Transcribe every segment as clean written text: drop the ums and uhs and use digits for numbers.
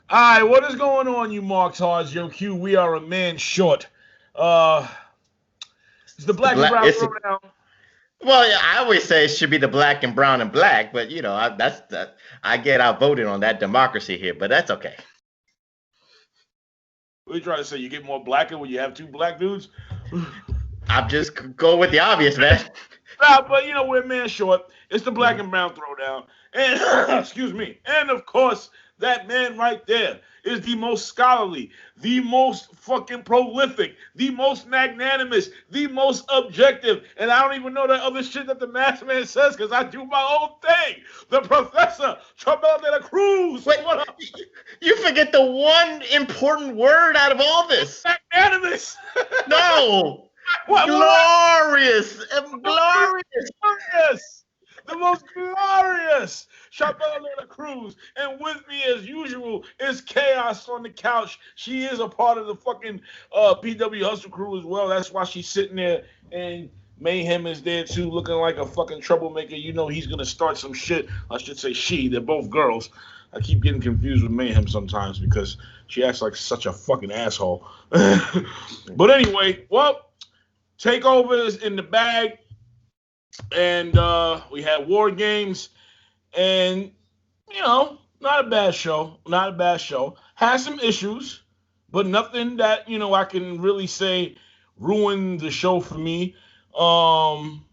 All right, what is going on, you Marks Hards, Yo Q? We are a man short. Uh, it's the It's the black and black. brown It's throwdown. well, yeah, I always say it should be the black and brown and black, but that's that. I get outvoted on that democracy here, but that's okay. What are you trying to say? You get more blacker when you have two black dudes? I'm just go with the obvious, man. Nah, but we're a man short. It's the black Mhm. and brown throwdown. And excuse me. And of course, that man right there is the most scholarly, the most fucking prolific, the most magnanimous, the most objective. And I don't even know that other shit that the masked man says because I do my own thing. The Professor Tommaso de la Cruz. Wait, What up? you forget the one important word out of all this. Magnanimous. No, what? glorious, glorious. Glorious! The most glorious Chabela Cruz. And with me, as usual, is Chaos on the couch. She is a part of the fucking PWHustle crew as well. That's why she's sitting there. And Mayhem is there too, looking like a fucking troublemaker. You know he's going to start some shit. I should say she. They're both girls. I keep getting confused with Mayhem sometimes because she acts like such a fucking asshole. But anyway, well, Takeover is in the bag, and we had War Games, and not a bad show. Not a bad show. Has some issues, but nothing that I can really say ruined the show for me. Um,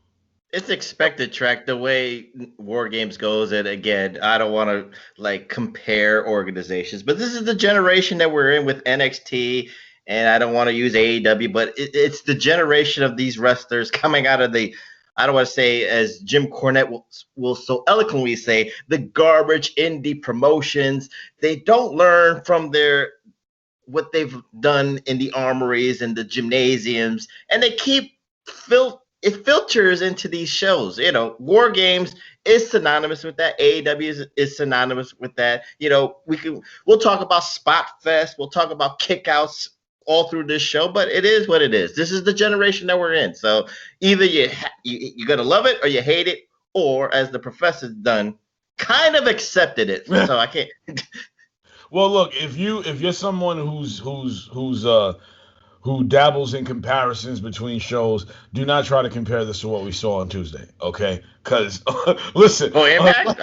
It's expected, track the way War Games goes, and again, I don't want to like compare organizations, but this is the generation that we're in with NXT, and I don't want to use AEW, but it's the generation of these wrestlers coming out of the, I don't want to say, as Jim Cornette will so eloquently say, the garbage indie promotions. They don't learn from their what they've done in the armories and the gymnasiums, and they keep it filters into these shows. War Games is synonymous with that. AEW is synonymous with that. We'll talk about Spot Fest, we'll talk about kickouts all through this show, but it is what it is. This is the generation that we're in. So either you're gonna love it or you hate it, or as the professor's done, kind of accepted it. So I can't. well, look, if you're someone who dabbles in comparisons between shows, do not try to compare this to what we saw on Tuesday, okay? Because listen, Oh, Impact.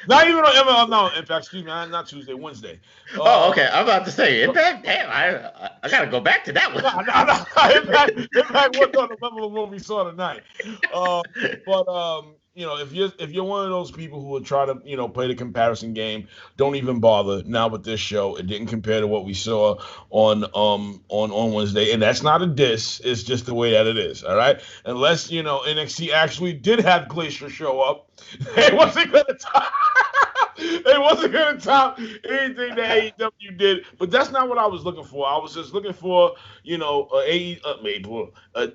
not even on no, in fact, excuse me, not Tuesday, Wednesday. Oh, okay. I'm about to say Impact. Damn, I gotta go back to that one. Impact wasn't on the level of what we saw tonight. But if you're one of those people who will try to play the comparison game, don't even bother. Now with this show, it didn't compare to what we saw on Wednesday, and that's not a diss. It's just the way that it is. All right, unless NXT actually did have Glacier show up, it wasn't gonna top. It wasn't gonna top anything that AEW did. But that's not what I was looking for. I was just looking for a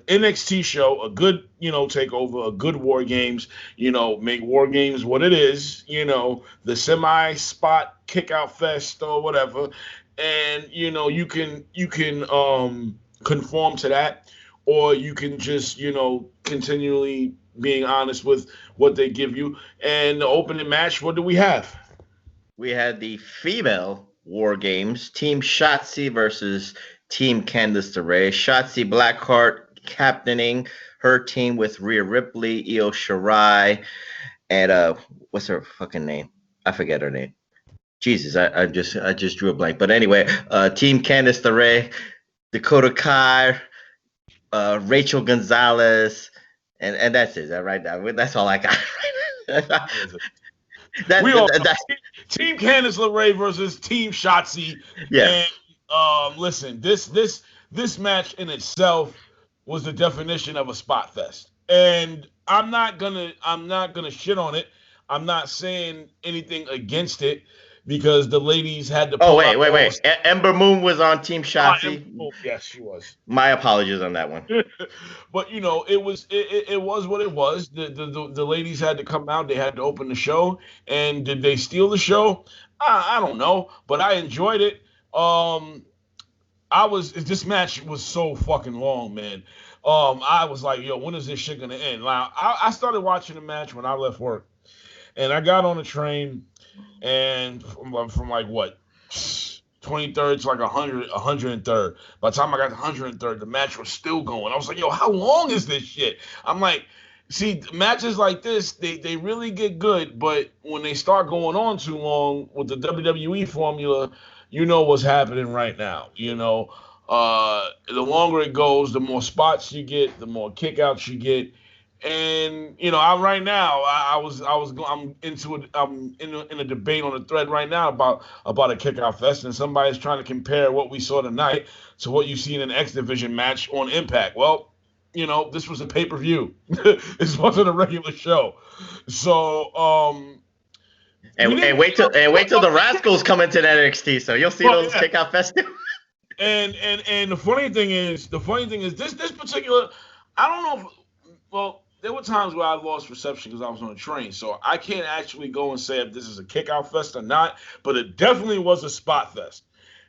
NXT show, a good takeover, a good War Games. Make War Games what it is. The semi spot kick out fest or whatever, and you can conform to that, or you can just continually being honest with what they give you. And the opening match, what do we have? We had the female War Games, Team Shotzi versus Team Candice LeRae. Shotzi Blackheart captaining her team with Rhea Ripley, Io Shirai, and what's her fucking name? I forget her name. Jesus, I just drew a blank. But anyway, Team Candice LeRae, Dakota Kai, Rachel Gonzalez, and that's it. Right now, that's all I got. We all That's Team Candice LeRae versus Team Shotzi. yeah. And listen, this match in itself was the definition of a spot fest. And I'm not gonna shit on it. I'm not saying anything against it because the ladies had to Oh, pull wait, out wait, all wait. Ember Moon was on Team Shotzi. yes, she was. My apologies on that one. But it was what it was. The ladies had to come out. They had to open the show. And did they steal the show? I don't know, but I enjoyed it. This match was so fucking long, man. I was like, yo, when is this shit gonna end? Now, I started watching the match when I left work, and I got on a train, and from like what 23rd to like 103rd. By the time I got to 103rd, the match was still going. I was like, yo, how long is this shit? I'm like, see, matches like this, they really get good, but when they start going on too long with the WWE formula, you know what's happening right now. The longer it goes, the more spots you get, the more kickouts you get. And I right now I'm in a debate on a thread right now about a kickout fest, and somebody's trying to compare what we saw tonight to what you see in an X Division match on Impact. Well, this was a pay-per-view. This wasn't a regular show. So and wait till the Rascals come into the NXT, so you'll see those kickout fests. And the funny thing is this particular, I don't know if, there were times where I lost reception because I was on a train, so I can't actually go and say if this is a kickout fest or not, but it definitely was a spot fest.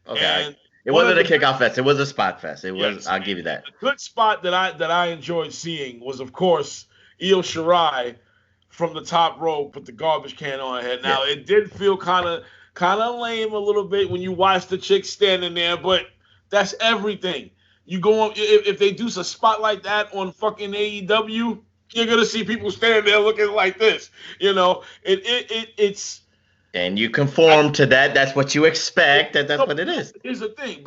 Okay. And it wasn't a kickout fest. It was a spot fest. It was. Yes, I'll give you that. A good spot that I enjoyed seeing was, of course, Io Shirai from the top rope with the garbage can on her head. Now, It did feel kind of lame a little bit when you watch the chick standing there, but that's everything. You go on, if they do a spot like that on fucking AEW, you're gonna see people standing there looking like this. It's. And you conform to that. That's what you expect. That's what it is. Here's the thing.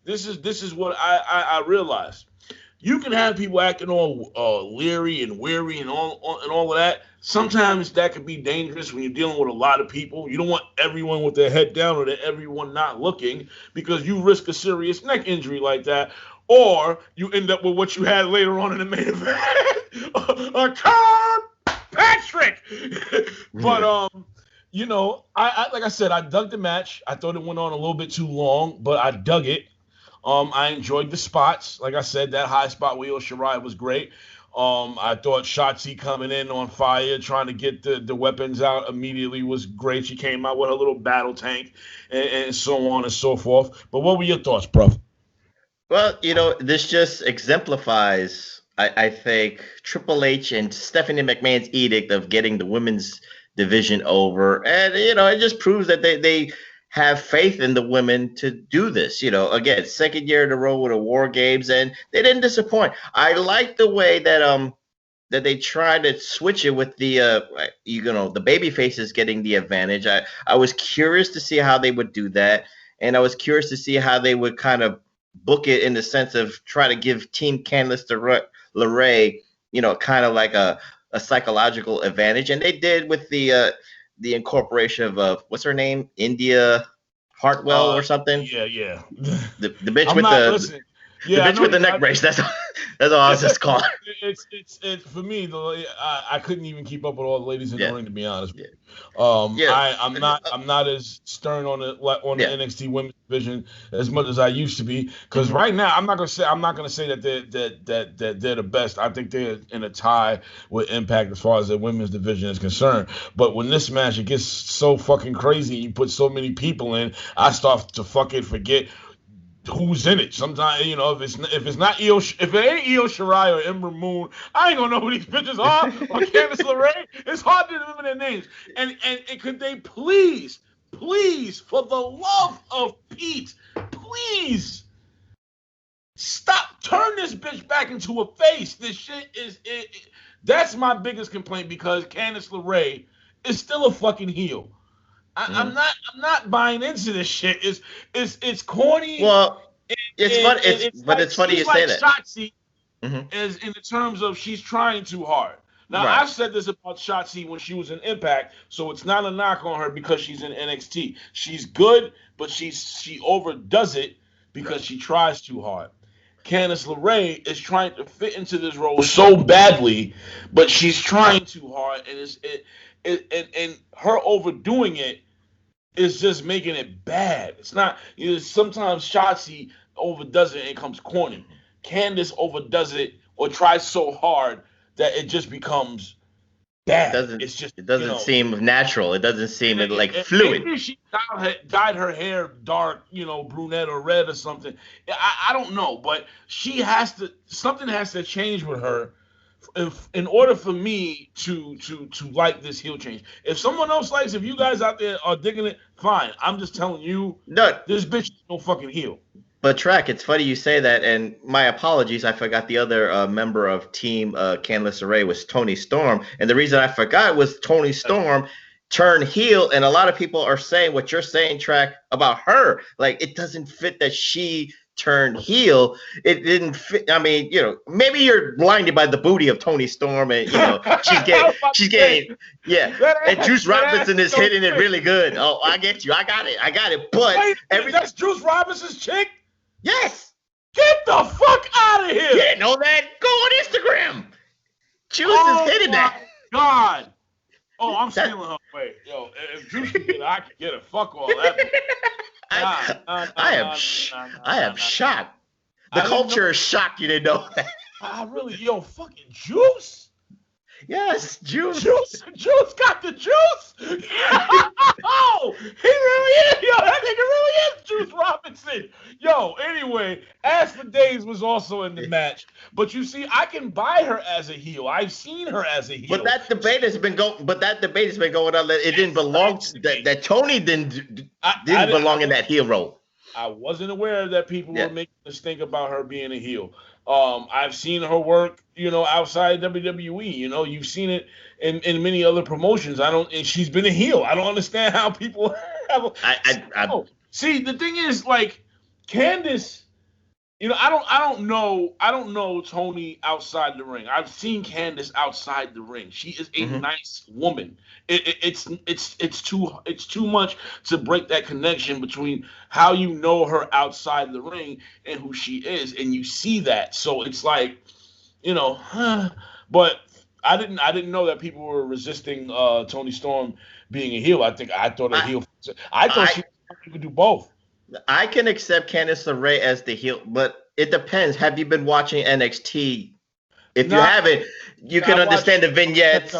This is what I realized. You can have people acting all leery and weary and all of that. Sometimes that can be dangerous when you're dealing with a lot of people. You don't want everyone with their head down or everyone not looking, because you risk a serious neck injury like that. Or you end up with what you had later on in the main event, a Patrick. But I like I said, I dug the match. I thought it went on a little bit too long, but I dug it. I enjoyed the spots. Like I said, that high spot with Io Shirai was great. I thought Shotzi coming in on fire, trying to get the weapons out immediately was great. She came out with a little battle tank and so on and so forth. But what were your thoughts, Prof? Well, this just exemplifies, I think, Triple H and Stephanie McMahon's edict of getting the women's division over. And, it just proves that they have faith in the women to do this. Again, second year in a row with a War Games, and they didn't disappoint. I like the way that they tried to switch it with the baby faces getting the advantage. I was curious to see how they would do that, and I was curious to see how they would kind of book it in the sense of try to give Team Candice LeRae, kind of like a psychological advantage, and they did with the incorporation of what's her name, India Hartwell or something. Yeah. The bitch with the neck brace. That's all I was just calling. It's for me though. I couldn't even keep up with all the ladies in the ring, to be honest. Yeah. I'm not as stern on the NXT women's division as much as I used to be, because right now I'm not gonna say that they're the best. I think they're in a tie with Impact as far as the women's division is concerned. But when this match it gets so fucking crazy, you put so many people in, I start to fucking forget who's in it. Sometimes, if it ain't Io Shirai or Ember Moon, I ain't gonna know who these bitches are, or Candice LeRae. It's hard to remember their names. And could they please, for the love of Pete, please stop, turn this bitch back into a face. This shit is that's my biggest complaint, because Candice LeRae is still a fucking heel. I'm not buying into this shit. It's corny. Well, it's funny you say that. Shotzi is in the terms of she's trying too hard. Now, right. I've said this about Shotzi when she was in Impact, so it's not a knock on her because she's in NXT. She's good, but she overdoes it because she tries too hard. Candice LeRae is trying to fit into this role so badly, but she's trying too hard, and her overdoing it is just making it bad. It's not. Sometimes Shotzi overdoes it and it comes corny. Candice overdoes it or tries so hard that it just becomes bad. It doesn't seem natural. It doesn't seem fluid. Maybe she dyed her hair dark, brunette or red or something. I don't know, but something has to change with her in order for me to like this heel change, if someone else likes, if you guys out there are digging it, fine. I'm just telling you, No, this bitch is no fucking heel. but Track, it's funny you say that, and my apologies, I forgot the other member of Team Candice LeRae was Toni Storm, and the reason I forgot was Toni Storm turned heel, and a lot of people are saying what you're saying, Track, about her. Like, it doesn't fit that she turned heel. It didn't fit. I mean, maybe you're blinded by the booty of Toni Storm, and she's getting, yeah. And Juice Robinson is hitting it really good. Oh, I get you. I got it. But that's Juice Robinson's chick. Yes. Get the fuck out of here. You didn't know that? Go on Instagram. Juice is hitting that. God. Oh, I'm stealing her away. Yo, if Juice can get it, I can get it. Fuck all that. I am shocked. The culture is shocked you didn't know that. I really, fucking Juice. Yes, Juice. Juice got the juice. Oh, he really is. Yo, that nigga really is Juice Robinson. Yo, anyway, As for Days was also in the match. But you see, I can buy her as a heel. I've seen her as a heel. But that debate has been going. On. That it didn't belong. That Toni didn't belong in that heel role. I wasn't aware that people were making us think about her being a heel. I've seen her work, outside WWE. You've seen it in many other promotions. And she's been a heel. I don't understand how people have. See, the thing is, like, Candice. I don't know Toni outside the ring. I've seen Candice outside the ring. She is a nice woman. It's too much to break that connection between how you know her outside the ring and who she is, and you see that. So it's like, but I didn't know that people were resisting Toni Storm being a heel. I thought a heel. I thought she could do both. I can accept Candice LeRae as the heel, but it depends. Have you been watching NXT? If you haven't, you can understand the vignettes.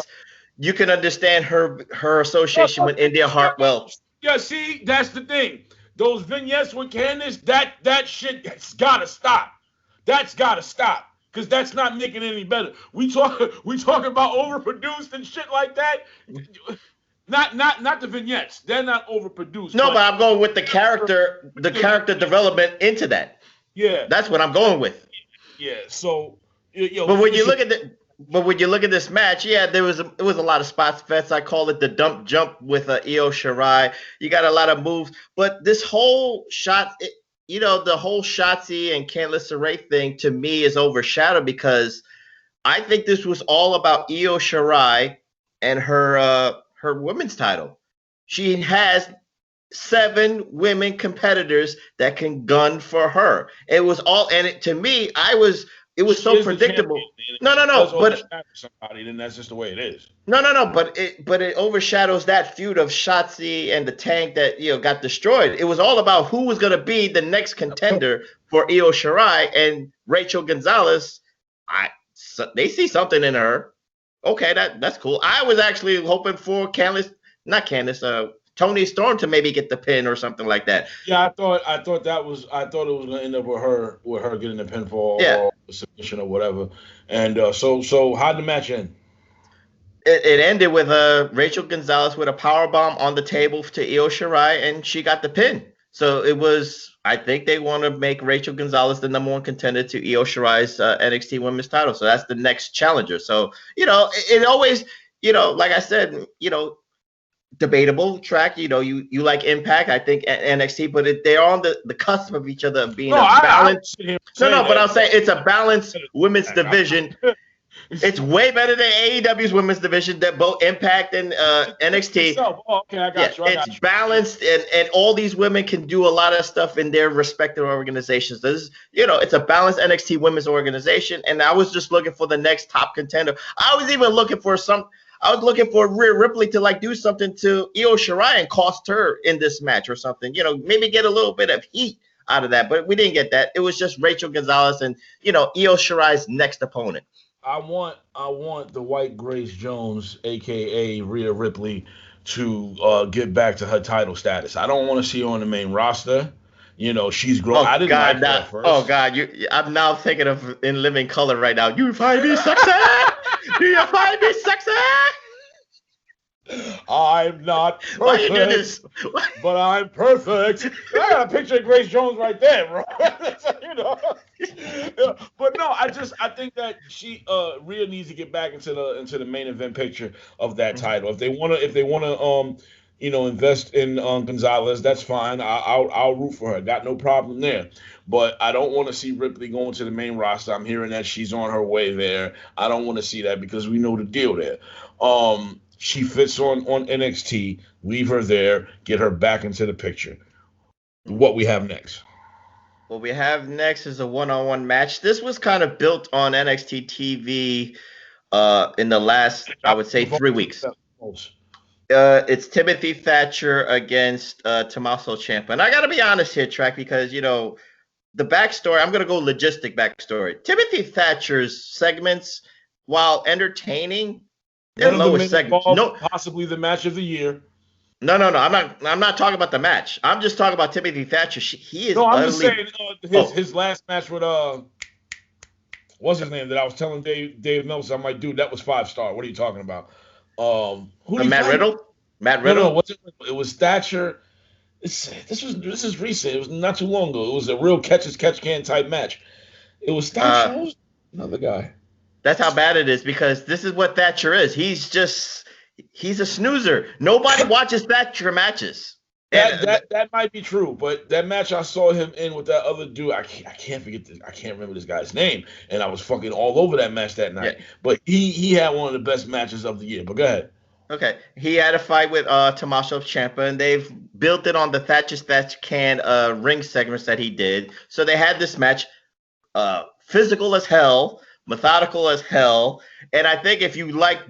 You can understand her association with India Hartwell. Yeah, see, that's the thing. Those vignettes with Candice, that shit has gotta stop. That's gotta stop. Because that's not making it any better. We talk about overproduced and shit like that. Not the vignettes. They're not overproduced. No, but I'm going with the character development into that. Yeah. That's what I'm going with. Yeah. So But when you look at this match, it was a lot of spots fest. I call it the dump jump with Io Shirai. You got a lot of moves, but this whole the whole Shotzi and Candice LeRae thing to me is overshadowed because I think this was all about Io Shirai and her women's title. She has 7 women competitors that can gun for her. It was all, and to me, it was so predictable. No, but somebody, then that's just the way it is. No, but it overshadows that feud of Shotzi and the Tank that got destroyed. It was all about who was going to be the next contender for Io Shirai and Rachel Gonzalez. They see something in her. Okay, that's cool. I was actually hoping for Toni Storm to maybe get the pin or something like that. Yeah, I thought it was gonna end up with her getting the pinfall or the submission or whatever. And so how'd the match end? It ended with Rachel Gonzalez with a powerbomb on the table to Io Shirai, and she got the pin. So it was. I think they want to make Rachel Gonzalez the number 1 contender to Io Shirai's NXT Women's title. So that's the next challenger. So it always, like I said, debatable track. You like Impact, I think NXT, but they're on the cusp of each other being a balanced. But I'll say it's a balanced women's division. It's way better than AEW's women's division, that both Impact and NXT. Okay, I got you. It's balanced, and all these women can do a lot of stuff in their respective organizations. It's a balanced NXT women's organization, and I was just looking for the next top contender. I was looking for Rhea Ripley to do something to Io Shirai and cost her in this match or something. Maybe get a little bit of heat out of that, but we didn't get that. It was just Rachel Gonzalez and Io Shirai's next opponent. I want the White Grace Jones, aka Rhea Ripley, to get back to her title status. I don't want to see her on the main roster. You know, she's grown. Oh I didn't God, like her at first. oh God, I'm now thinking of In Living Color right now. You find me sexy? Do you find me sexy? I'm not Why you do perfect, this? but I'm perfect. I got a picture of Grace Jones right there, bro. You know. Yeah, but no, I think that Rhea needs to get back into the main event picture of that title. If they wanna invest in Gonzalez, that's fine. I'll root for her. Got no problem there. But I don't want to see Ripley going to the main roster. I'm hearing that she's on her way there. I don't want to see that because we know the deal there. She fits on NXT. Leave her there. Get her back into the picture. What we have next? What we have next is a one-on-one match. This was kind of built on NXT TV in the last, I would say, 3 weeks. It's Timothy Thatcher against Tommaso Ciampa. And I got to be honest here, Track, because, the backstory, I'm going to go logistic backstory. Timothy Thatcher's segments, while entertaining, they're lowest segments. No, possibly the match of the year. No. I'm not talking about the match. I'm just talking about Timothy Thatcher. He is. No, I'm just saying his last match with what's his name that I was telling Dave Nelson. I'm like, dude, that was 5-star. What are you talking about? Matt Riddle. Matt Riddle. No, it was Thatcher. This is recent. It was not too long ago. It was a real catch can type match. It was Thatcher. Another guy. That's how bad it is because this is what Thatcher is. He's a snoozer. Nobody watches Thatcher matches. That might be true, but that match I saw him in with that other dude, I can't remember this guy's name, and I was fucking all over that match that night. Yeah. But he had one of the best matches of the year. But go ahead. Okay, he had a fight with Tommaso Ciampa, and they've built it on the Thatcher can ring segments that he did. So they had this match, physical as hell, methodical as hell, and I think if you like,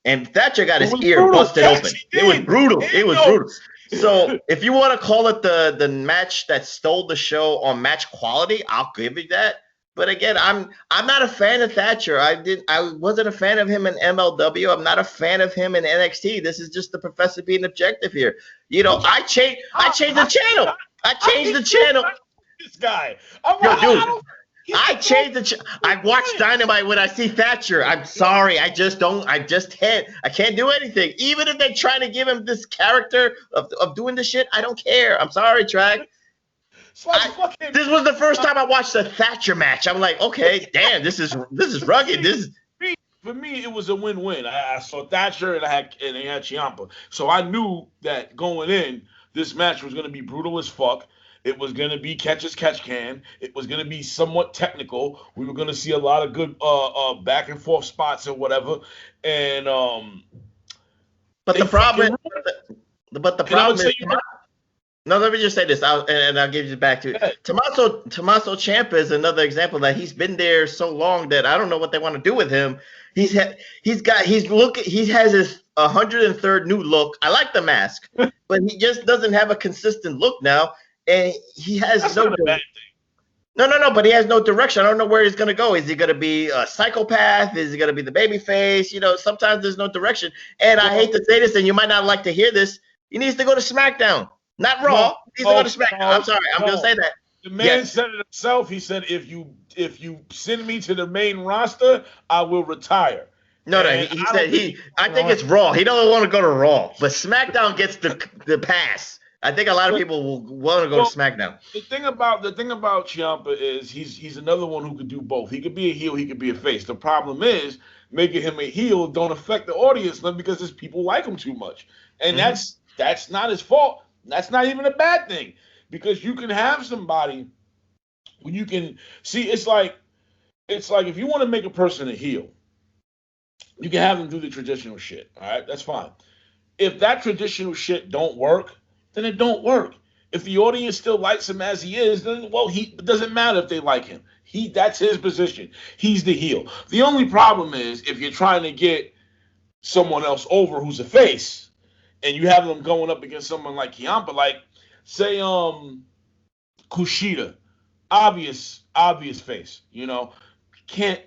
and Thatcher got his ear brutal. Busted open. It was brutal. It was brutal. So if you want to call it the match that stole the show on match quality, I'll give you that. But again, I'm not a fan of Thatcher. I wasn't a fan of him in MLW. I'm not a fan of him in NXT. This is just the professor being objective here. I changed the channel. I changed the channel. This guy. I changed I watch Dynamite when I see Thatcher. I'm sorry. I can't do anything. Even if they're trying to give him this character of doing this shit, I don't care. I'm sorry, Track. This was the first time I watched a Thatcher match. I'm like, okay, damn, this is rugged. For me, it was a win-win. I saw Thatcher and they had Ciampa. So I knew that going in, this match was going to be brutal as fuck. It was going to be catch can. It was going to be somewhat technical. We were going to see a lot of good back and forth spots or whatever. And but the problem is, no, let me just say this, I'll give you back to it. Tommaso Ciampa is another example that he's been there so long that I don't know what they want to do with him. He has his 103rd new look. I like the mask, but he just doesn't have a consistent look now. And he has That's not a bad thing. No, but he has no direction. I don't know where he's going to go. Is he going to be a psychopath? Is he going to be the baby face? Sometimes there's no direction. And I hate to say this, and you might not like to hear this. He needs to go to SmackDown, not Raw. He needs to go to SmackDown. I'm sorry. I'm going to say that. The man said it himself. He said, if you send me to the main roster, I will retire. No, he said I think it's Raw. He doesn't want to go to Raw, but SmackDown gets the pass. I think a lot of people will want to go to SmackDown. The thing about Ciampa is he's another one who could do both. He could be a heel, he could be a face. The problem is making him a heel don't affect the audience because there's people like him too much, and that's not his fault. That's not even a bad thing because you can have somebody when you can see. It's like if you want to make a person a heel, you can have them do the traditional shit. All right, that's fine. If that traditional shit don't work, then it don't work. If the audience still likes him as he is, then it doesn't matter if they like him. That's his position. He's the heel. The only problem is if you're trying to get someone else over who's a face, and you have them going up against someone like Ciampa, like say Kushida, obvious face. Can't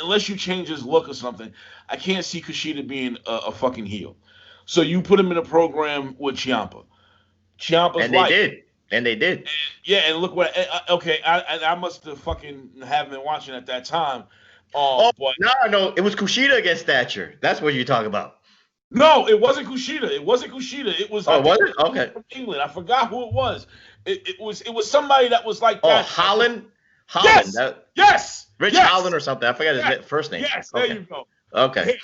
unless you change his look or something. I can't see Kushida being a fucking heel. So you put him in a program with Ciampa. And they did. And they did. Yeah, and look what. Okay, I must have fucking haven't been watching at that time. But No, it was Kushida against Thatcher. That's what you talk about. no, it wasn't Kushida. It wasn't Kushida. It was. Oh, was it? Okay. From England. I forgot who it was. It was somebody that was like Oh, that. Holland. Yes. Yes. Rich yes. Holland or something. I forgot his first name. Yes. There you go. Okay. Yeah.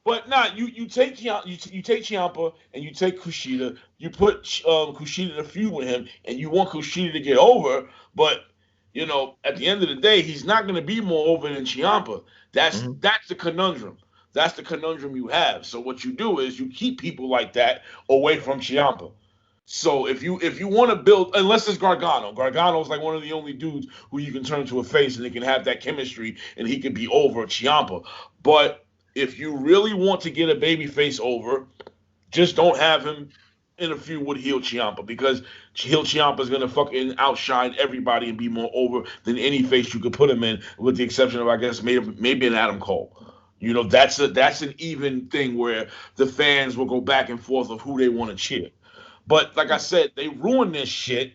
But nah, you take Ciampa and you take Kushida. You put Kushida in a feud with him, and you want Kushida to get over. But at the end of the day, he's not going to be more over than Ciampa. That's the conundrum. That's the conundrum you have. So what you do is you keep people like that away from Ciampa. So if you want to build, unless it's Gargano's like one of the only dudes who you can turn to a face and they can have that chemistry and he can be over Ciampa. But if you really want to get a babyface over, just don't have him in a feud with heel Ciampa, because heel Ciampa is gonna fucking outshine everybody and be more over than any face you could put him in, with the exception of, I guess, maybe an Adam Cole. That's an even thing where the fans will go back and forth of who they want to cheer. But like I said, they ruined this shit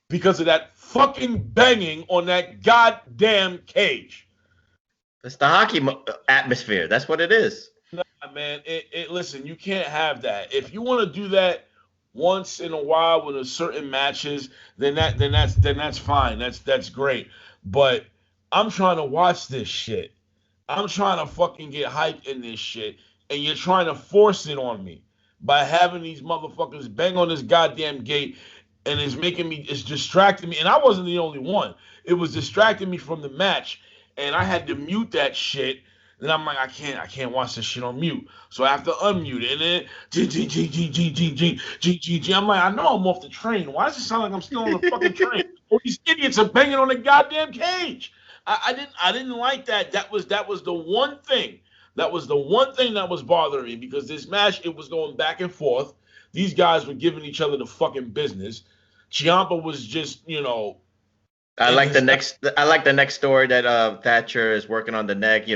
because of that fucking banging on that goddamn cage. It's the hockey atmosphere. That's what it is. Nah, man. Listen, you can't have that. If you want to do that once in a while with certain matches, then that's fine. That's great. But I'm trying to watch this shit. I'm trying to fucking get hyped in this shit, and you're trying to force it on me by having these motherfuckers bang on this goddamn gate, and it's distracting me. And I wasn't the only one. It was distracting me from the match, and I had to mute that shit. And I'm like, I can't watch this shit on mute. So I have to unmute it. And then G. I'm like, I know I'm off the train. Why does it sound like I'm still on the fucking train? Oh, these idiots are banging on the goddamn cage. I didn't like that. That was the one thing. That was the one thing that was bothering me, because this match, it was going back and forth. These guys were giving each other the fucking business. Ciampa was just, I like the next story that Thatcher is working on the neck.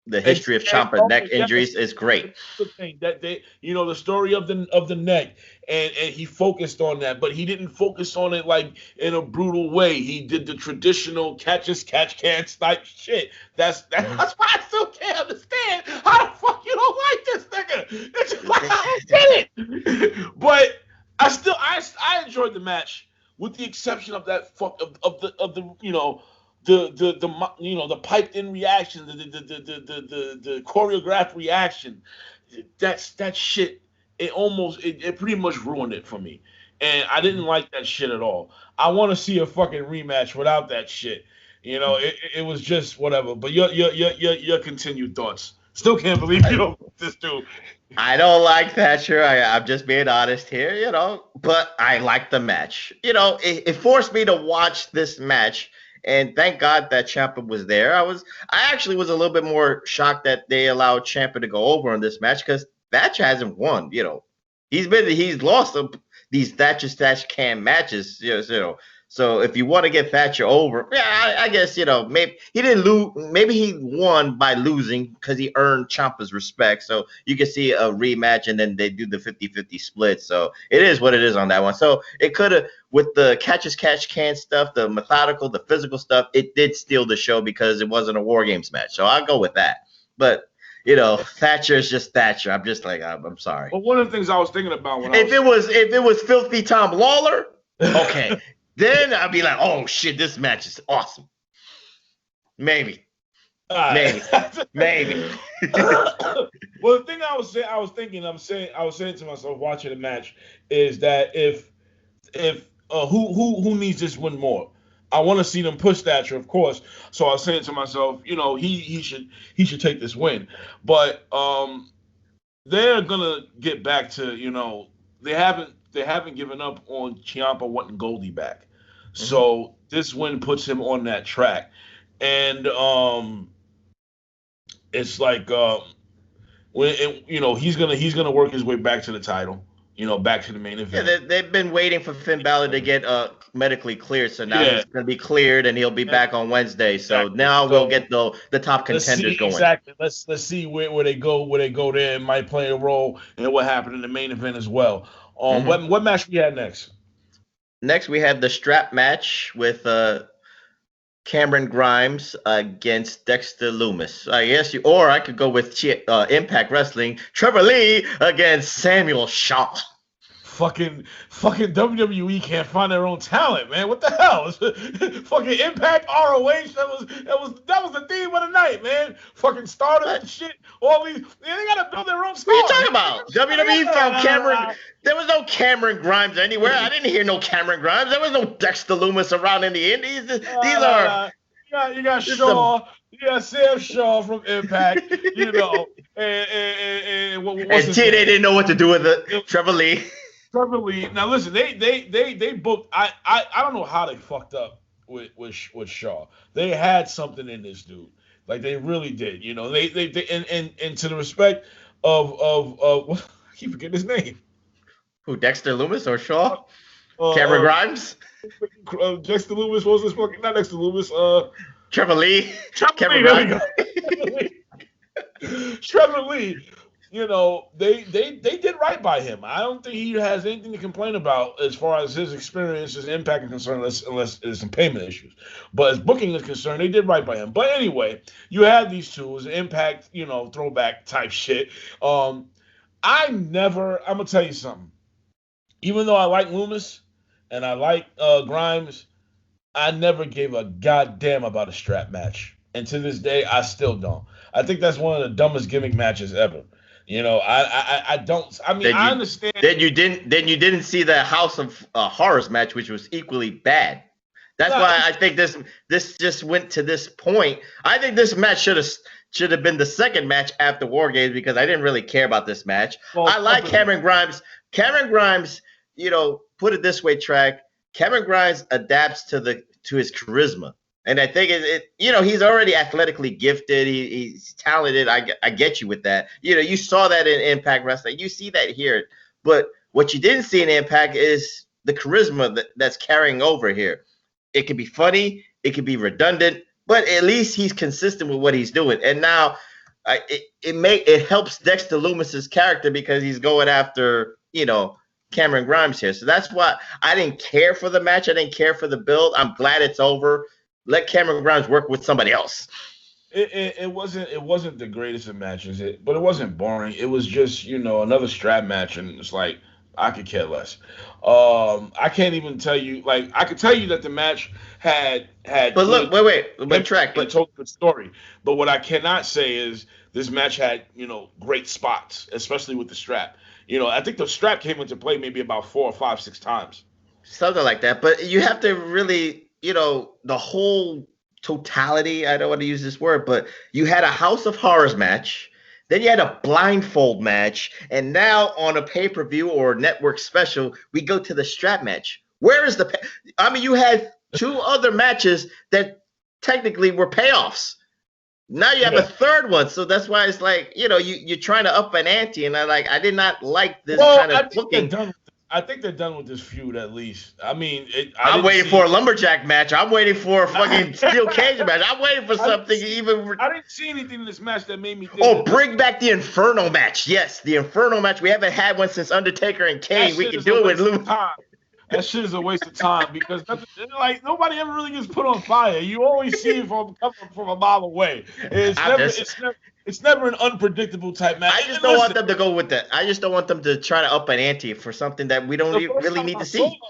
The history of Ciampa neck injuries is great. The thing that the story of the neck, and he focused on that, but he didn't focus on it like in a brutal way. He did the traditional catch can type shit. That's why I still can't understand how the fuck you don't like this nigga. It's just like, I don't get it. But I enjoyed the match, with the exception of that the piped in reaction, the choreographed reaction. That shit, it pretty much ruined it for me. And I didn't like that shit at all. I want to see a fucking rematch without that shit. It was just whatever. But your continued thoughts. Still can't believe you don't like this dude. I don't like Thatcher. I'm just being honest here, but I like the match. It forced me to watch this match. And thank God that Ciampa was there. I actually was a little bit more shocked that they allowed Ciampa to go over in this match, because Thatcher hasn't won. He's lost these Thatcher can matches. So if you want to get Thatcher over, yeah, I guess maybe he didn't lose. Maybe he won by losing because he earned Ciampa's respect. So you can see a rematch, and then they do the 50-50 split. So it is what it is on that one. So it could have, with the catch can stuff, the methodical, the physical stuff, it did steal the show because it wasn't a War Games match. So I'll go with that. But Thatcher is just Thatcher. I'm just like, I'm sorry. Well, one of the things I was thinking about if it was Filthy Tom Lawler, okay. Then I'd be like, oh shit, this match is awesome. Maybe. Maybe. Well, the thing I was saying to myself watching the match is that if who needs this win more? I want to see them push Thatcher, of course. So I was saying to myself, he should take this win. But they're gonna get back to, they haven't given up on Ciampa wanting Goldie back. So this win puts him on that track. And it's like he's gonna work his way back to the title, back to the main event. Yeah, they've been waiting for Finn Balor to get medically cleared, so now he's gonna be cleared and he'll be back on Wednesday. So now we'll get the top contenders going. Exactly. Let's see where they go. Where they go there, it might play a role in what happened in the main event as well. What match we had next? next we have the strap match with Cameron Grimes against Dexter Lumis. I guess or I could go with Impact Wrestling, Trevor Lee against Samuel Shaw. Fucking WWE can't find their own talent, man. What the hell? Fucking Impact ROH. That was the theme of the night, man. Fucking starters and shit. All these they gotta build their own stars. What are you talking about? WWE found Cameron. There was no Cameron Grimes anywhere. I didn't hear no Cameron Grimes. There was no Dexter Lumis around in the Indies. These are. You got Shaw. You got Sam Shaw from Impact. You know, and TNA didn't know what to do with it. Trevor Lee. Now listen, they booked. I don't know how they fucked up with Shaw. They had something in this dude, like they really did. You know, they and to the respect of I keep forgetting his name. Who, Dexter Lumis or Shaw? Cameron Grimes. Dexter Lumis was this fucking not Dexter Lumis. Trevor Lee. Trevor Lee. You know, they did right by him. I don't think he has anything to complain about as far as his experience, his impact is concerned, unless there's some payment issues. But as booking is concerned, they did right by him. But anyway, you had these two. It was Impact, you know, throwback type shit. I'm gonna tell you something. Even though I like Lumis and I like Grimes, I never gave a goddamn about a strap match. And to this day, I still don't. I think that's one of the dumbest gimmick matches ever. You know, I don't. I mean, I understand. Then you didn't see the House of Horrors match, which was equally bad. That's why I think this just went to this point. I think this match should have been the second match after War Games because I didn't really care about this match. Well, I like Cameron Grimes. Cameron Grimes, you know, put it this way, Track. Cameron Grimes adapts to his charisma. And I think you know, he's already athletically gifted. He's talented. I get you with that. You know, you saw that in Impact Wrestling. You see that here. But what you didn't see in Impact is the charisma that's carrying over here. It could be funny. It could be redundant. But at least he's consistent with what he's doing. And now it helps Dexter Lumis's character because he's going after, you know, Cameron Grimes here. So that's why I didn't care for the match. I didn't care for the build. I'm glad it's over. Let Cameron Grimes work with somebody else. It wasn't the greatest of matches, but it wasn't boring. It was just, you know, another strap match, and it's like I could care less. I can't even tell you. Like I could tell you that the match had. But look, wait, Track. But told the story. But what I cannot say is this match had, you know, great spots, especially with the strap. You know, I think the strap came into play maybe about 4 or 5, 6 times. Something like that. But you have to really. You know, the whole totality, I don't want to use this word, but you had a House of Horrors match, then you had a blindfold match, and now on a pay-per-view or network special, we go to the strap match. Where is I mean, you had 2 other matches that technically were payoffs. Now you have a third one, so that's why it's like, you know, you're trying to up an ante, and I did not like this kind of booking. I think they're done with this feud at least. I mean, I'm waiting for a lumberjack match. I'm waiting for a fucking steel cage match. I'm waiting for something even. I didn't see anything in this match that made me think. Oh, bring back the Inferno match. Yes, the Inferno match. We haven't had one since Undertaker and Kane. We can do it with Luke. That shit is a waste of time because like nobody ever really gets put on fire. You always see it from a mile away. It's never an unpredictable type match. I just don't want them to go with that. I just don't want them to try to up an ante for something that we don't really need to see.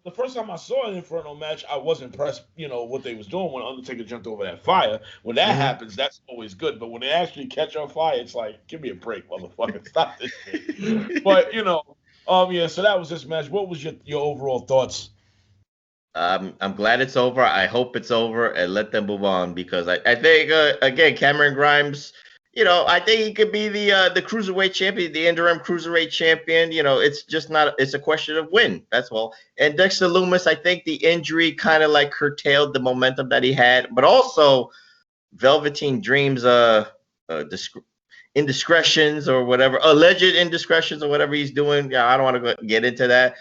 The first time I saw an Inferno match, I was impressed, you know, what they was doing when Undertaker jumped over that fire. When that happens, that's always good. But when they actually catch on fire, it's like, give me a break, motherfucker. Stop this shit. But, you know, yeah, so that was this match. What was your overall thoughts? I'm glad it's over. I hope it's over and let them move on because I think, again, Cameron Grimes, you know, I think he could be the cruiserweight champion, the interim cruiserweight champion. You know, it's just not. It's a question of win. That's all. And Dexter Lumis, I think the injury kind of like curtailed the momentum that he had, but also Velveteen Dream's indiscretions or whatever, alleged indiscretions or whatever he's doing. Yeah, I don't want to get into that.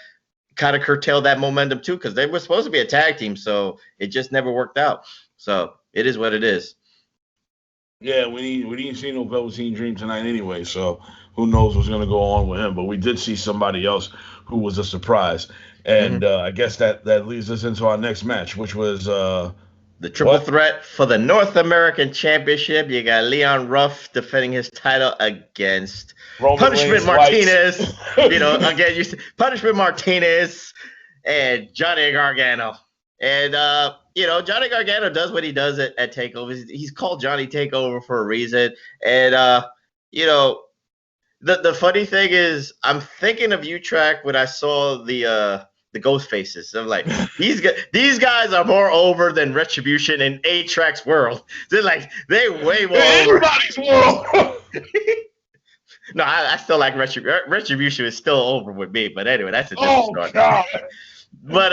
Kind of curtailed that momentum too because they were supposed to be a tag team, so it just never worked out. So it is what it is. Yeah, we didn't see no Velveteen Dream tonight anyway, so who knows what's going to go on with him. But we did see somebody else who was a surprise. And I guess that leads us into our next match, which was the triple threat for the North American Championship. You got Leon Ruff defending his title against Punishment Martinez. Again, Punishment Martinez and Johnny Gargano. And Johnny Gargano does what he does at takeovers. He's called Johnny Takeover for a reason. And the funny thing is, I'm thinking of you, Track, when I saw the ghost faces. I'm like, these guys are more over than Retribution in A-Track's world. They're way more over. Everybody's world. No, I still like Retribution. Retribution is still over with me, but anyway, that's a different story. God. But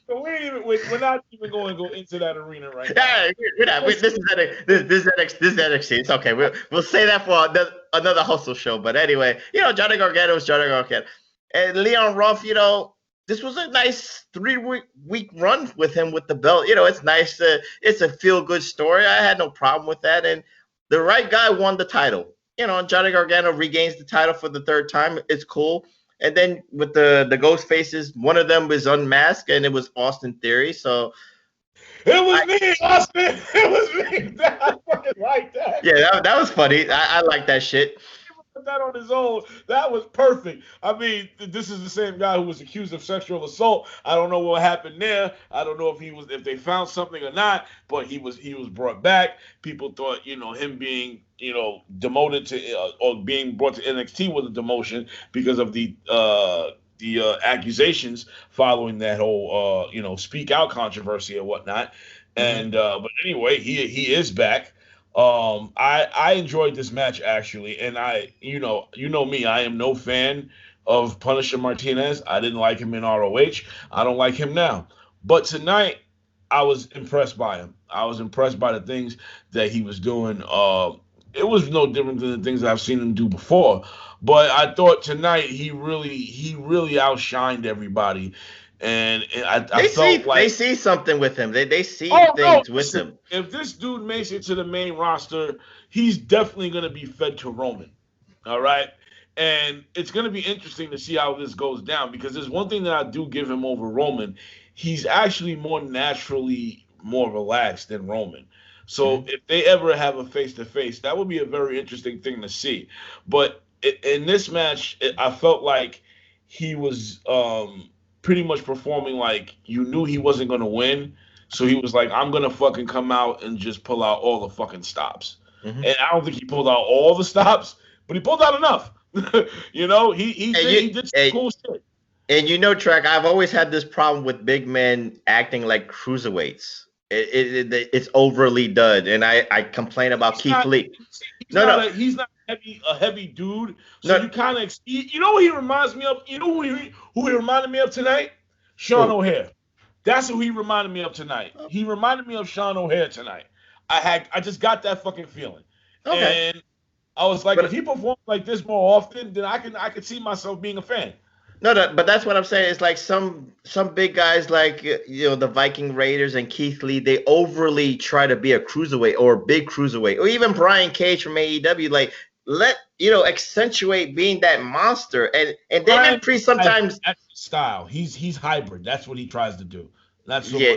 we're not even going to go into that arena right now. Yeah, we're not. This is NXT. It's okay. We'll say that for another hustle show. But anyway, Johnny Gargano is Johnny Gargano, and Leon Ruff. This was a nice 3-week run with him with the belt. It's nice. It's a feel-good story. I had no problem with that. And the right guy won the title. Johnny Gargano regains the title for the third time. It's cool. And then with the ghost faces, one of them was unmasked, and it was Austin Theory. So it was me, Austin. It was me. I fucking like that. Yeah, that was funny. I like that shit. That on his own, that was perfect. I mean, this is the same guy who was accused of sexual assault. I don't know what happened there. I don't know if they found something or not, but he was brought back. People thought, him being, demoted to or being brought to NXT was a demotion because of the accusations following that whole speak out controversy or whatnot. And but anyway, he is back. I enjoyed this match actually, and you know me, I am no fan of Punisher Martinez. I didn't like him in ROH. I don't like him now. But tonight, I was impressed by him. I was impressed by the things that he was doing. It was no different than the things that I've seen him do before. But I thought tonight he really outshined everybody. And I felt like they see something with him. They see things with him. If this dude makes it to the main roster, he's definitely going to be fed to Roman. All right? And it's going to be interesting to see how this goes down, because there's one thing that I do give him over Roman. He's actually more naturally more relaxed than Roman. So if they ever have a face-to-face, that would be a very interesting thing to see. But in this match, I felt like he was pretty much performing like you knew he wasn't going to win. So he was like, I'm going to fucking come out and just pull out all the fucking stops. And I don't think he pulled out all the stops, but he pulled out enough. He did some cool shit. And Track, I've always had this problem with big men acting like cruiserweights. It's overly done, and I complain about Keith Lee. He's not a heavy dude. So you kind of, what he reminds me of? You know who he reminded me of tonight? Sean O'Hare. That's who he reminded me of tonight. He reminded me of Sean O'Hare tonight. I just got that fucking feeling. Okay. And I was like, if he performs like this more often, then I could see myself being a fan. No, but that's what I'm saying. It's like some big guys like the Viking Raiders and Keith Lee. They overly try to be a cruiserweight or a big cruiserweight, or even Brian Cage from AEW. Like accentuate being that monster. And Damian Priest sometimes that's his style. He's hybrid. That's what he tries to do. That's what they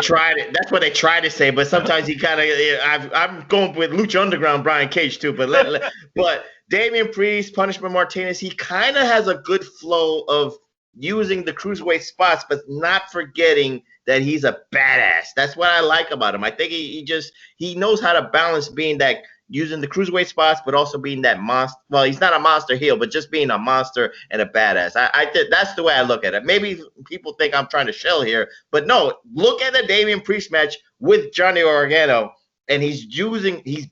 try to. That's what they try to say. But sometimes he kind of. I'm going with Lucha Underground Brian Cage too. But Damian Priest, Punishment Martinez, he kind of has a good flow of using the cruiserweight spots, but not forgetting that he's a badass. That's what I like about him. I think he knows how to balance being that, using the cruiserweight spots, but also being that monster. Well, he's not a monster heel, but just being a monster and a badass. I think that's the way I look at it. Maybe people think I'm trying to shell here, but no, look at the Damian Priest match with Johnny Gargano, and he's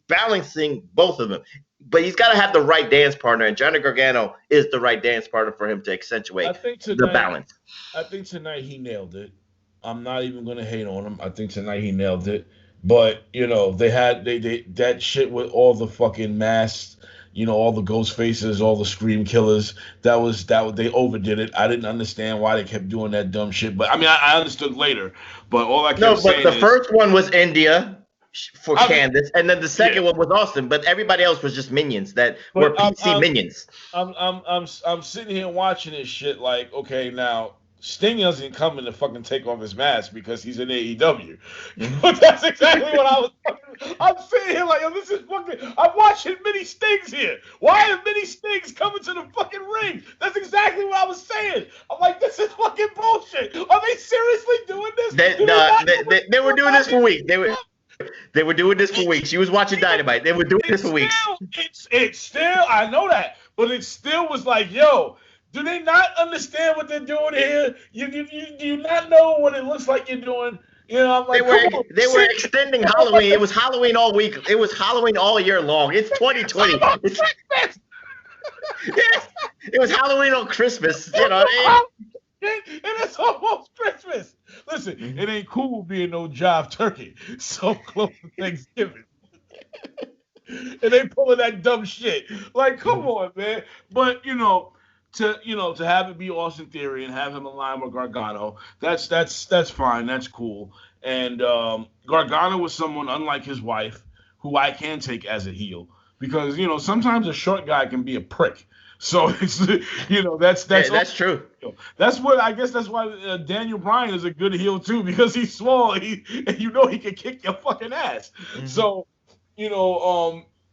balancing both of them. But he's got to have the right dance partner, and Johnny Gargano is the right dance partner for him to accentuate the balance. I think tonight he nailed it. I'm not even going to hate on him. I think tonight he nailed it. But, they had that shit with all the fucking masks, all the ghost faces, all the scream killers. They overdid it. I didn't understand why they kept doing that dumb shit. But I mean, I understood later. But all I kept saying the first one was India. for Candace, and then the second one was Austin, but everybody else was just minions that were PC minions. I'm sitting here watching this shit like, okay, now Sting doesn't come in to fucking take off his mask because he's in AEW. But that's exactly what I was fucking, I'm sitting here like, yo, this is fucking, I'm watching mini Stings here. Why are mini Stings coming to the fucking ring? That's exactly what I was saying. I'm like, this is fucking bullshit. Are they seriously doing this? They were doing this for weeks. They were doing this for weeks. She was watching Dynamite. They were doing this for weeks. It's still, I know that, but it still was like, yo, do they not understand what they're doing here? Do you not know what it looks like you're doing? You know, I'm like, they were extending Halloween. It was Halloween all week. It was Halloween all year long. It's 2020. Yes, it was Halloween on Christmas. You know, and it's almost Christmas. Listen, it ain't cool being no jive turkey so close to Thanksgiving. And they pulling that dumb shit. Like, come on, man. But to have it be Austin Theory and have him align with Gargano, that's fine. That's cool. And Gargano was someone unlike his wife who I can take as a heel because sometimes a short guy can be a prick. So it's that's true. That's why Daniel Bryan is a good heel too because he's small and he can kick your fucking ass. Mm-hmm. So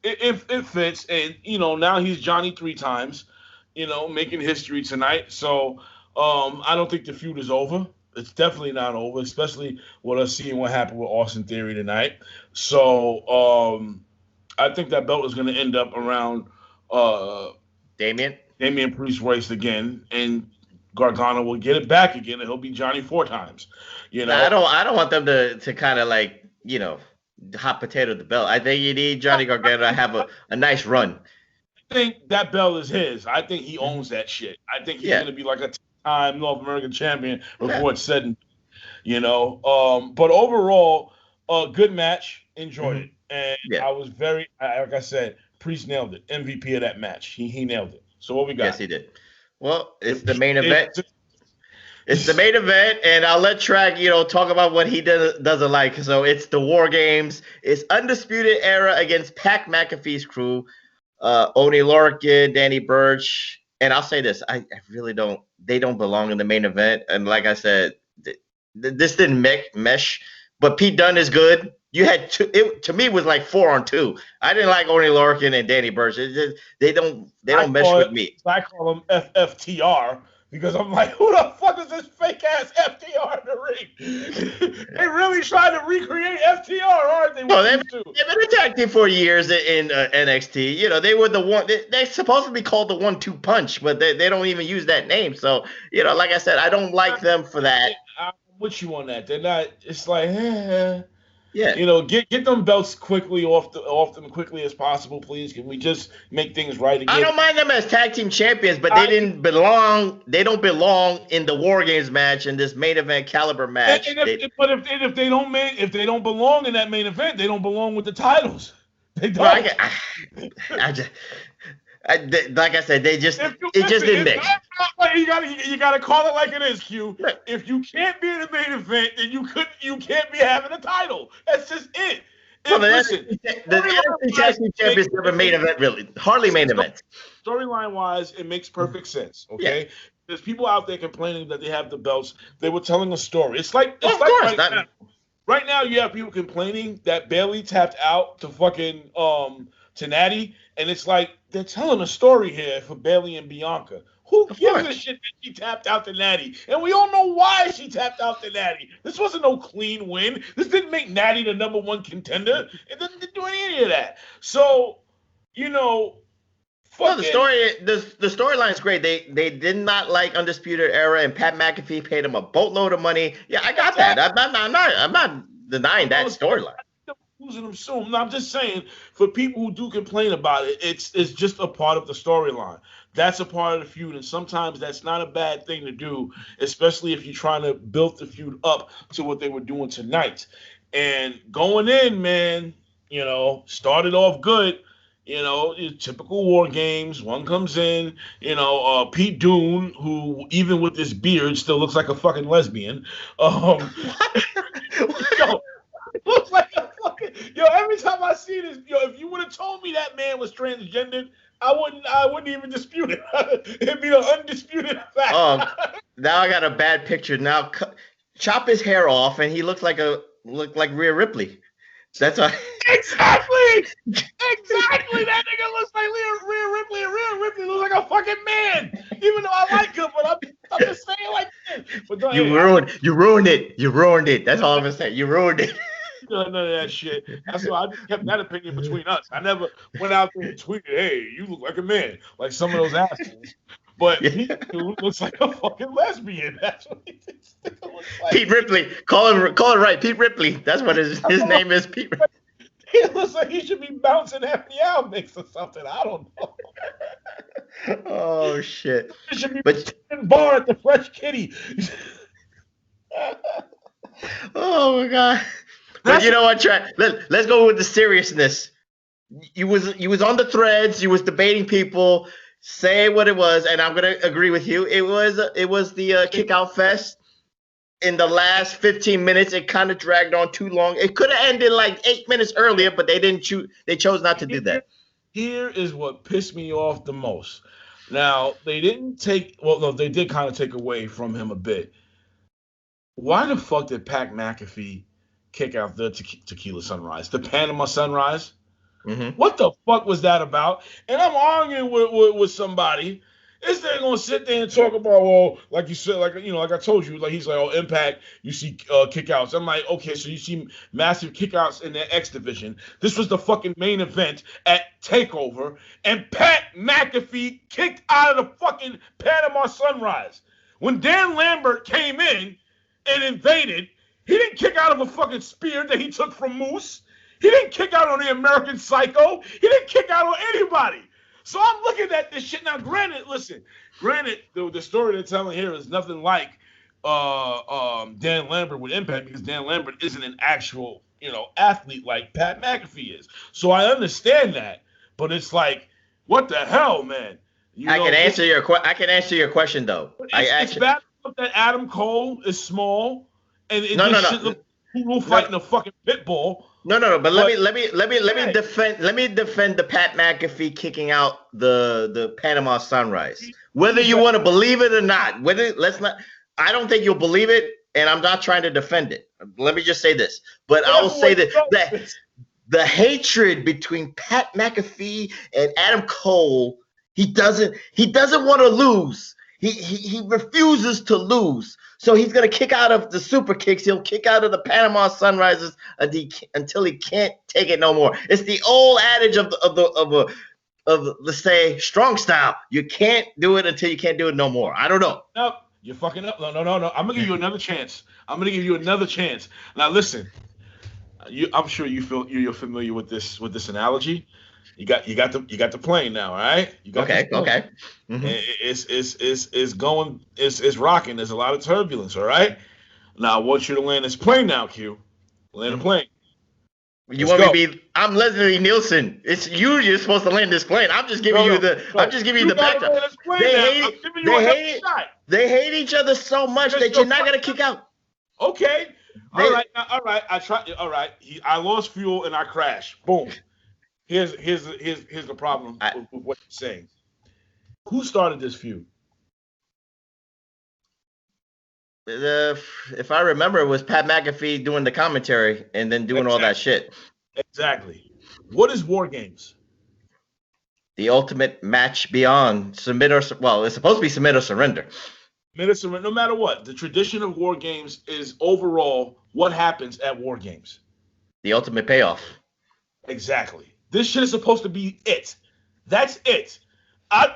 it fits and now he's Johnny 3 times. Making history tonight. So I don't think the feud is over. It's definitely not over, especially with us seeing what happened with Austin Theory tonight. So I think that belt is going to end up around Damian Priest's waist again, and Gargano will get it back again, and he'll be Johnny 4 times. I don't want them to kind of like hot potato the belt. I think you need Johnny Gargano to have a nice run. I think that belt is his. I think he owns that shit. I think he's going to be like a time North American champion before it's said and but overall, good match. Enjoyed it. And I was very, like I said, Priest nailed it. MVP of that match. He nailed it. So what we got? Yes, he did. Well, it's the main event. It's the main event, and I'll let Track, talk about what he doesn't like. So it's the War Games. It's Undisputed Era against McAfee's crew. Oney Lorcan, Danny Burch, and I'll say this: I really don't. They don't belong in the main event. And like I said, this didn't mesh. But Pete Dunne is good. You had two. It to me it was like 4-on-2. I didn't like Oney Lorcan and Danny Burch. They don't mesh with me. I call them FFTR. Because I'm like, who the fuck is this fake ass FTR in the ring? They really trying to recreate FTR, aren't they? Well, they've been a tag team for years in NXT. They were the one. They're supposed to be called the 1-2 punch, but they don't even use that name. So, like I said, I don't like them for that. I'm with you on that. They're not. It's like, yeah. Get them belts quickly off them quickly as possible, please. Can we just make things right again? I don't mind them as tag team champions, but they didn't belong. They don't belong in the War Games match in this main event caliber match. If they don't belong in that main event, they don't belong with the titles. They don't. Like I said, it just didn't mix. You gotta call it like it is, Q. If you can't be in the main event, then you can't be having a title. That's just it. Well, the NXT Tag Team Champions never main event, really. Hardly main event. Storyline wise, it makes perfect sense. Okay. Yeah. There's people out there complaining that they have the belts. They were telling a story. Right now you have people complaining that Bayley tapped out to fucking to Natty, and it's like they're telling a story here for Bayley and Bianca. Who gives a shit that she tapped out to Natty? And we all know why she tapped out to Natty. This wasn't no clean win. This didn't make Natty the number 1 contender. It didn't do any of that. So, the storyline's great. They did not like Undisputed Era, and Pat McAfee paid him a boatload of money. Yeah, I got that. I'm not denying that storyline. Losing them soon. No, I'm just saying, for people who do complain about it, it's just a part of the storyline. That's a part of the feud, and sometimes that's not a bad thing to do, especially if you're trying to build the feud up to what they were doing tonight. And going in, man, started off good. Typical War Games. One comes in, Pete Dunne, who even with this beard still looks like a fucking lesbian. looks like a fucking yo. Every time I see this, yo, if you would have told me that man was transgendered, I wouldn't even dispute it. It'd be the undisputed fact. Oh, now I got a bad picture. Now chop his hair off, and he looks like Rhea Ripley. That's why. Exactly. That nigga looks like Rhea Ripley, and Rhea Ripley looks like a fucking man. Even though I like him, but I'm just saying like this. But you ruined it. That's all I'm gonna say. You ruined it. None of that shit. That's why I just kept that opinion between us. I never went out there and tweeted, "Hey, you look like a man," like some of those assholes. But he looks like a fucking lesbian. That's what he looks like. Pete Ripley. Call it right. Pete Ripley. That's what his name is. Pete Ripley. He looks like he should be bouncing happy hour mix or something. I don't know. Oh shit! He should be in bar at the Fresh Kitty. Oh my god! But you know what, Trent? Let's go with the seriousness. You was on the threads. You was debating people. Say what it was, and I'm gonna agree with you. It was the kick out fest. In the last 15 minutes, it kind of dragged on too long. It could have ended like 8 minutes earlier, but they didn't choose. They chose not to do that. Here is what pissed me off the most. Now they didn't take. Well, no, they did kind of take away from him a bit. Why the fuck did Pat McAfee kick out the Tequila Sunrise, the Panama Sunrise? Mm-hmm. What the fuck was that about? And I'm arguing with somebody. This thing gonna sit there and talk about, well, like you said, like I told you, like he's like, oh, Impact, you see kickouts. I'm like, okay, so you see massive kickouts in the X division. This was the fucking main event at TakeOver, and Pat McAfee kicked out of the fucking Panama Sunrise. When Dan Lambert came in and invaded, he didn't kick out of a fucking spear that he took from Moose. He didn't kick out on the American Psycho. He didn't kick out on anybody. So I'm looking at this shit. Now, granted, the story they're telling here is nothing like Dan Lambert with Impact, because Dan Lambert isn't an actual, athlete like Pat McAfee is. So I understand that. But it's like, what the hell, man? I can answer your question though. It's bad that Adam Cole is small and it shit look like fighting a fucking pit bull. No. But let me defend the Pat McAfee kicking out the Panama Sunrise. Whether you want to believe it or not, I don't think you'll believe it, and I'm not trying to defend it. Let me just say this. But I will say that the hatred between Pat McAfee and Adam Cole, he doesn't want to lose. He refuses to lose. So he's gonna kick out of the super kicks. He'll kick out of the Panama Sunrises until he can't take it no more. It's the old adage of let's say strong style. You can't do it until you can't do it no more. I don't know. Nope, you're fucking up. No. I'm gonna give you another chance. Now listen, I'm sure you're familiar with this analogy. You got the plane now, all right? Okay. Mm-hmm. It's rocking. There's a lot of turbulence, all right? Now I want you to land this plane now, Q. Land the plane. I'm Leslie Nielsen. It's you're supposed to land this plane. I'm just giving you the backdrop. They hate each other so much that you're not gonna kick out. Okay. All right. I tried. All right. I lost fuel and I crashed. Boom. Here's the problem with what you're saying. Who started this feud? If I remember, it was Pat McAfee doing the commentary and then doing all that shit. Exactly. What is War Games? The ultimate match beyond it's supposed to be submit or surrender. No matter what, the tradition of War Games is overall what happens at War Games. The ultimate payoff. Exactly. This shit is supposed to be it. That's it.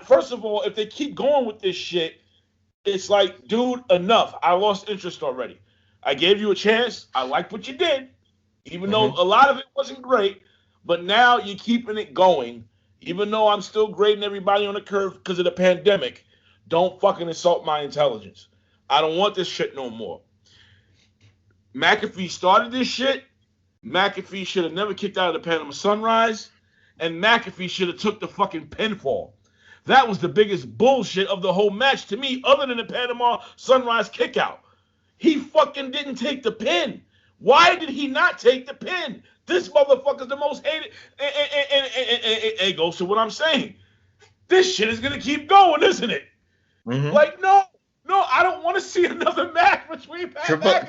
First of all, if they keep going with this shit, it's like, dude, enough. I lost interest already. I gave you a chance. I liked what you did, even though a lot of it wasn't great. But now you're keeping it going, even though I'm still grading everybody on the curve because of the pandemic. Don't fucking insult my intelligence. I don't want this shit no more. McAfee started this shit. McAfee should have never kicked out of the Panama Sunrise, and McAfee should have took the fucking pinfall. That was the biggest bullshit of the whole match to me, other than the Panama Sunrise kickout. He fucking didn't take the pin. Why did he not take the pin? This motherfucker's the most hated. And it goes to what I'm saying. This shit is gonna keep going, isn't it? Mm-hmm. Like, no, I don't want to see another match between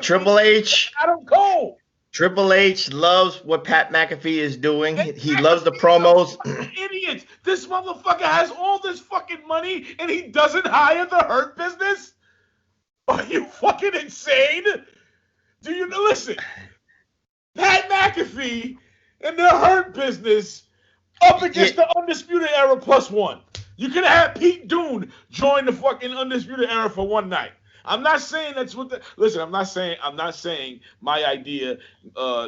Triple H. Adam Cole. Triple H loves what Pat McAfee is doing. He loves the promos. Idiots. This motherfucker has all this fucking money and he doesn't hire the Hurt Business? Are you fucking insane? Do you listen? Pat McAfee and the Hurt Business up against the Undisputed Era +1. You could have Pete Dunne join the fucking Undisputed Era for one night. I'm not saying that's what the listen. I'm not saying my idea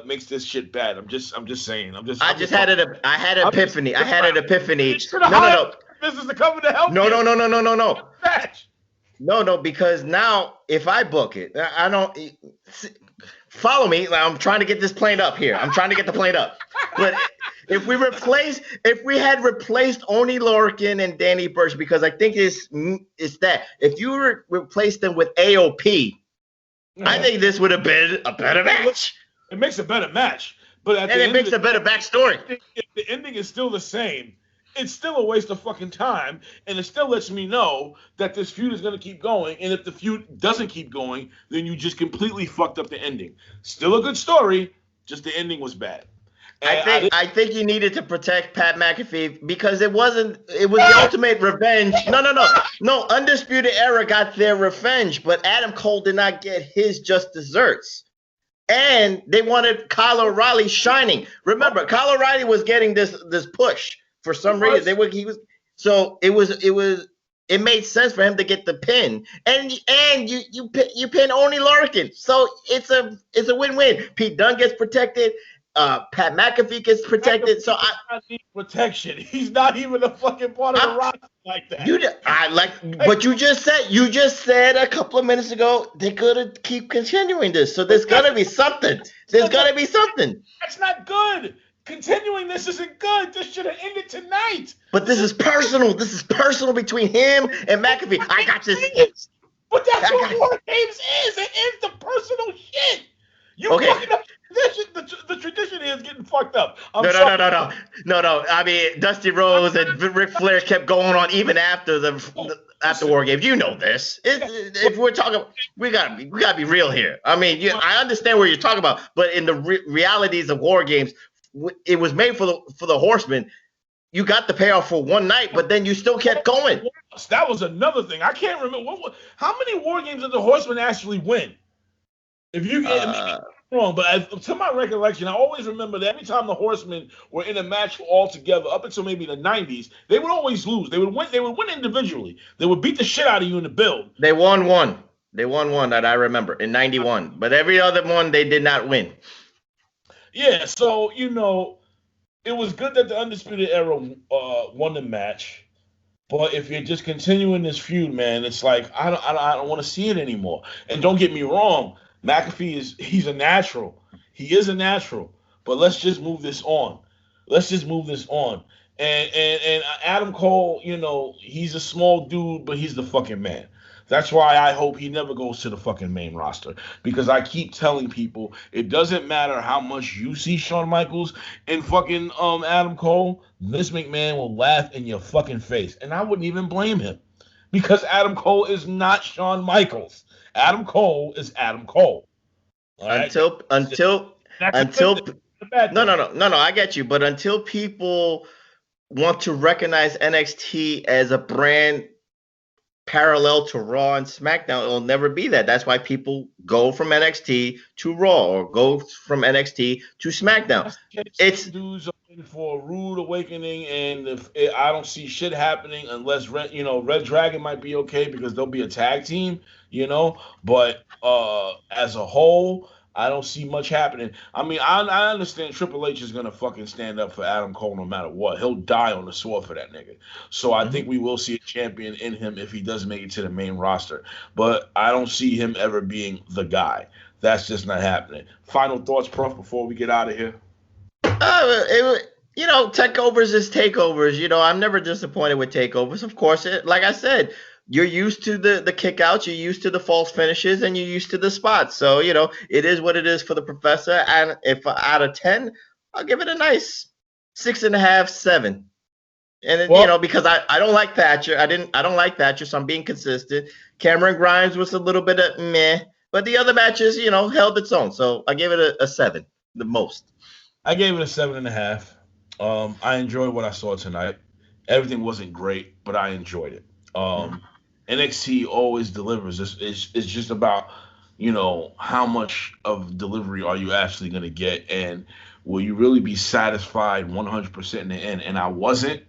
makes this shit bad. I'm just saying. I had an epiphany. No. This is the cover to help. No. Match. No, because now if I book it, I don't follow me. I'm trying to get this plane up here. I'm trying to get the plane up. But if we had replaced Oney Lorcan and Danny Burch, because I think it's that if you replaced them with AOP, I think this would have been a better match. It makes a better match, but it makes a better backstory. If the ending is still the same, it's still a waste of fucking time, and it still lets me know that this feud is going to keep going, and if the feud doesn't keep going, then you just completely fucked up the ending. Still a good story, just the ending was bad. I think you needed to protect Pat McAfee because it was the ultimate revenge. No, Undisputed Era got their revenge, but Adam Cole did not get his just desserts. And they wanted Kyle O'Reilly shining. Remember, Kyle O'Reilly was getting this push for some reason. It made sense for him to get the pin. And you pin Oney Lorcan. So it's a win-win. Pete Dunne gets protected. Pat McAfee gets protected, so I need protection. He's not even a fucking part of the roster like that. But you just said a couple of minutes ago they could keep continuing this. So there's gotta be something. That's not good. Continuing this isn't good. This should have ended tonight. But this is personal. This is personal between him and McAfee. I got this. But that's what War Games is. It is the personal shit. You fucking up the tradition is getting fucked up. No. I mean, Dusty Rhodes and Ric Flair kept going on even after after War Games. You know this. If we're talking, we gotta be real here. I mean, I understand what you're talking about, but in the realities of War Games, it was made for the Horsemen. You got the payoff for one night, but then you still kept going. That was another thing. I can't remember how many War Games did the Horsemen actually win. If you get wrong, but to my recollection, I always remember that every time the Horsemen were in a match all together, up until maybe the 90s, they would always lose. They would win individually. They would beat the shit out of you in the build. They won one. That I remember in 91. But every other one they did not win. Yeah, so it was good that the Undisputed Era won the match. But if you're just continuing this feud, man, it's like I don't want to see it anymore. And don't get me wrong, McAfee he's a natural. He is a natural. But let's just move this on. And Adam Cole, he's a small dude, but he's the fucking man. That's why I hope he never goes to the fucking main roster. Because I keep telling people, it doesn't matter how much you see Shawn Michaels and fucking Adam Cole, Vince McMahon will laugh in your fucking face. And I wouldn't even blame him. Because Adam Cole is not Shawn Michaels. Adam Cole is Adam Cole. All right? Until no, I get you. But until people want to recognize NXT as a brand parallel to Raw and SmackDown, it'll never be that. That's why people go from NXT to Raw or go from NXT to SmackDown. It's dudes for a rude awakening, and I don't see shit happening unless Red Dragon might be okay because they'll be a tag team, But as a whole, I don't see much happening. I mean, I understand Triple H is gonna fucking stand up for Adam Cole no matter what. He'll die on the sword for that nigga. So I think we will see a champion in him if he does make it to the main roster. But I don't see him ever being the guy. That's just not happening. Final thoughts, Prof, before we get out of here. Takeovers is takeovers. I'm never disappointed with takeovers. Of course, like I said, you're used to the kickouts, you're used to the false finishes, and you're used to the spots. So, it is what it is for the professor. And if out of 10, I'll give it a nice 6.5, 7. And then, Well, because I don't like Thatcher. I don't like Thatcher, so I'm being consistent. Cameron Grimes was a little bit of meh, but the other matches, held its own. So I gave it a 7, the most. I gave it a 7.5. I enjoyed what I saw tonight. Everything wasn't great, but I enjoyed it. NXT always delivers. It's just about, how much of delivery are you actually going to get, and will you really be satisfied 100% in the end? And I wasn't,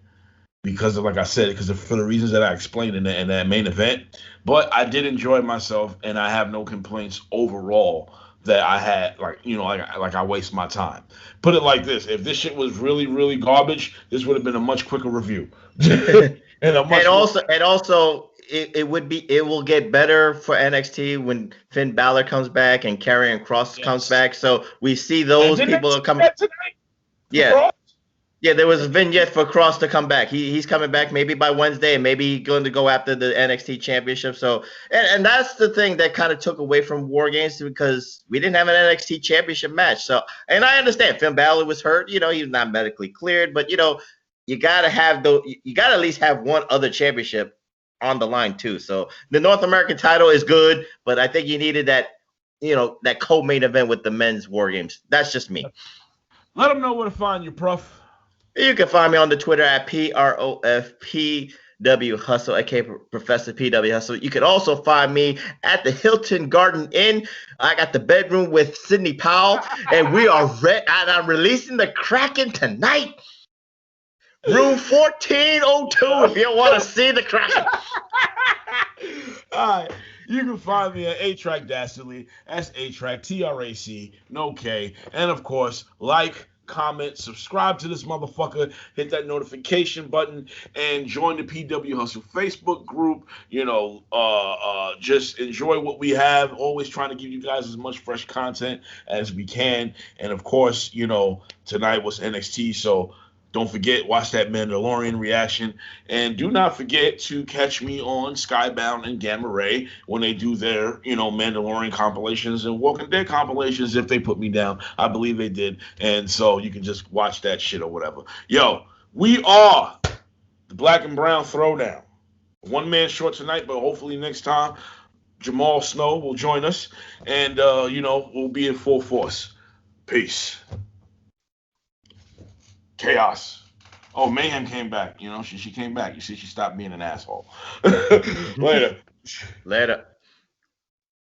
because of, like I said, for the reasons that I explained in that main event. But I did enjoy myself, and I have no complaints overall that I had, like I waste my time. Put it like this: if this shit was really really garbage, this would have been a much quicker review. and also it will get better for NXT when Finn Balor comes back and Karrion Kross comes back. So we see those people coming. Yeah. Yeah, there was a vignette for Kross to come back. He's coming back maybe by Wednesday, and maybe going to go after the NXT Championship. So, and that's the thing that kind of took away from War Games, because we didn't have an NXT Championship match. So, and I understand Finn Balor was hurt. He was not medically cleared, but you gotta you gotta at least have one other championship on the line too. So the North American title is good, but I think you needed that, that co-main event with the men's War Games. That's just me. Let them know where to find you, Prof. You can find me on the Twitter at PROFPWHustle, aka Professor PWHustle. You can also find me at the Hilton Garden Inn. I got the bedroom with Sidney Powell, and we are and I'm releasing the Kraken tonight. Room 1402 if you want to see the Kraken. All right. You can find me at A-Track Dastardly. That's A-Track, TRAC, no K. And, of course, like, comment, subscribe to this motherfucker, hit that notification button, and join the PW Hustle Facebook group. Just enjoy what we have. Always trying to give you guys as much fresh content as we can. And, of course, tonight was NXT, so don't forget, watch that Mandalorian reaction. And do not forget to catch me on Skybound and Gamma Ray when they do their, Mandalorian compilations and Walking Dead compilations, if they put me down. I believe they did. And so you can just watch that shit or whatever. Yo, we are the Black and Brown Throwdown. One man short tonight, but hopefully next time Jamal Snow will join us. And, we'll be in full force. Peace. Chaos. Oh, Mayhem came back. She came back. You see, she stopped being an asshole. Later. Later.